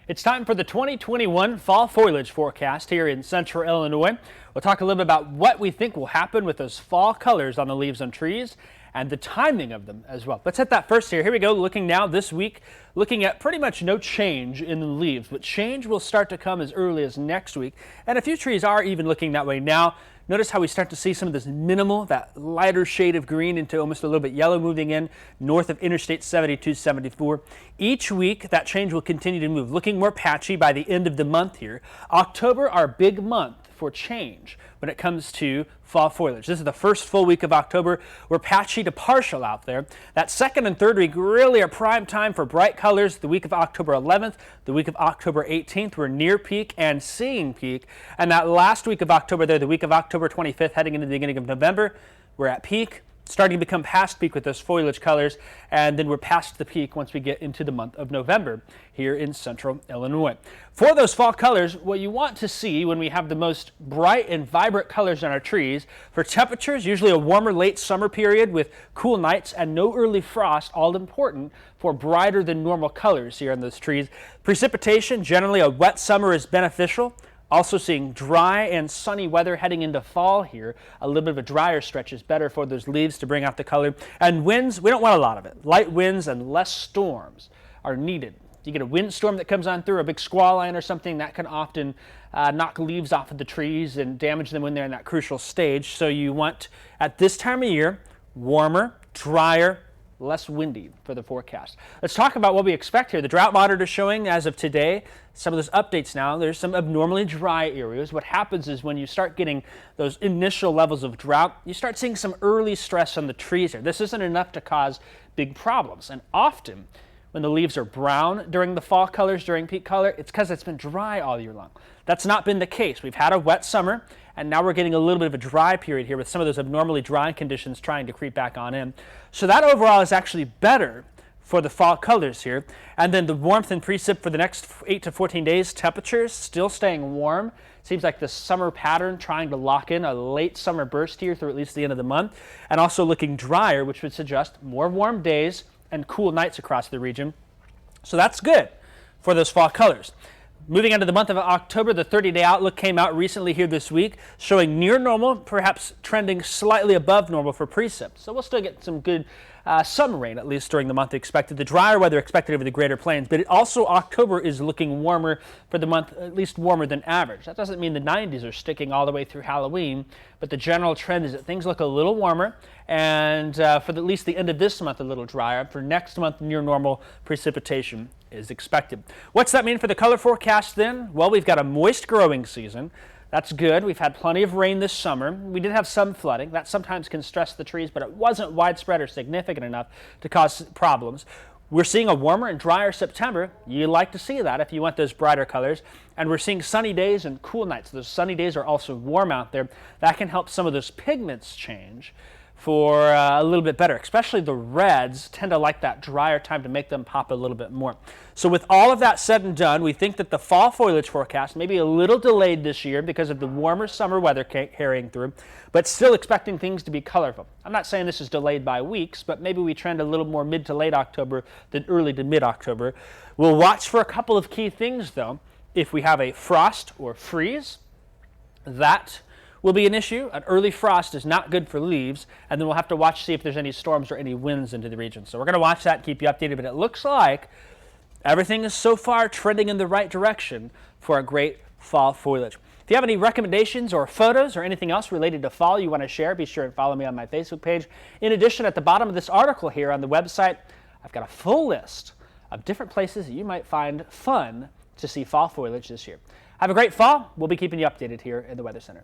It's time for the 2021 fall foliage forecast here in central Illinois. We'll talk a little bit about what we think will happen with those fall colors on the leaves on trees and the timing of them as well. Let's hit that first here. Here we go, looking now this week, looking at pretty much no change in the leaves, but change will start to come as early as next week. And a few trees are even looking that way now. Notice how we start to see some of this minimal, that lighter shade of green into almost a little bit yellow moving in north of Interstate 72, 74. Each week, that change will continue to move, looking more patchy by the end of the month here. October, our big month for change when it comes to fall foliage. This is the first full week of October. We're patchy to partial out there. That second and third week really are prime time for bright colors. The week of October 11th, the week of October 18th, we're near peak and seeing peak. And that last week of October there, the week of October 25th, heading into the beginning of November, we're at peak, starting to become past peak with those foliage colors, and then we're past the peak once we get into the month of November here in central Illinois. For those fall colors, what you want to see when we have the most bright and vibrant colors on our trees, for temperatures, usually a warmer late summer period with cool nights and no early frost, all important for brighter than normal colors here on those trees. Precipitation, generally a wet summer is beneficial. Also seeing dry and sunny weather heading into fall here. A little bit of a drier stretch is better for those leaves to bring out the color. And winds, we don't want a lot of it. Light winds and less storms are needed. You get a windstorm that comes on through, a big squall line or something, that can often knock leaves off of the trees and damage them when they're in that crucial stage. So you want, at this time of year, warmer, drier, less windy for the forecast. Let's talk about what we expect here. The drought monitor is showing as of today some of those updates now. There's some abnormally dry areas. What happens is when you start getting those initial levels of drought, you start seeing some early stress on the trees here. This isn't enough to cause big problems. And often when the leaves are brown during the fall colors, during peak color, it's because it's been dry all year long. That's not been the case. We've had a wet summer, and now we're getting a little bit of a dry period here with some of those abnormally dry conditions trying to creep back on in. So that overall is actually better for the fall colors here. And then the warmth and precip for the next 8 to 14 days, temperatures still staying warm. Seems like the summer pattern trying to lock in a late summer burst here through at least the end of the month. And also looking drier, which would suggest more warm days and cool nights across the region. So that's good for those fall colors. Moving into the month of October, the 30-day outlook came out recently here this week, showing near normal, perhaps trending slightly above normal for precip. So we'll still get some good summer rain, at least during the month expected. The drier weather expected over the Greater Plains, but also October is looking warmer for the month, at least warmer than average. That doesn't mean the 90s are sticking all the way through Halloween, but the general trend is that things look a little warmer, and for at least the end of this month, a little drier. For next month, near normal precipitation is expected. What's that mean for the color forecast then? Well, we've got a moist growing season. That's good. We've had plenty of rain this summer. We did have some flooding. That sometimes can stress the trees, but it wasn't widespread or significant enough to cause problems. We're seeing a warmer and drier September. You like to see that if you want those brighter colors. And we're seeing sunny days and cool nights. Those sunny days are also warm out there. That can help some of those pigments change for a little bit better. Especially the reds tend to like that drier time to make them pop a little bit more. So with all of that said and done, we think that the fall foliage forecast may be a little delayed this year because of the warmer summer weather carrying through, but still expecting things to be colorful. I'm not saying this is delayed by weeks, but maybe we trend a little more mid to late October than early to mid-October. We'll watch for a couple of key things though. If we have a frost or freeze, that will be an issue. An early frost is not good for leaves, and then we'll have to watch to see if there's any storms or any winds into the region. So we're going to watch that and keep you updated, but it looks like everything is so far trending in the right direction for a great fall foliage. If you have any recommendations or photos or anything else related to fall you want to share, be sure and follow me on my Facebook page. In addition, at the bottom of this article here on the website, I've got a full list of different places that you might find fun to see fall foliage this year. Have a great fall. We'll be keeping you updated here in the Weather Center.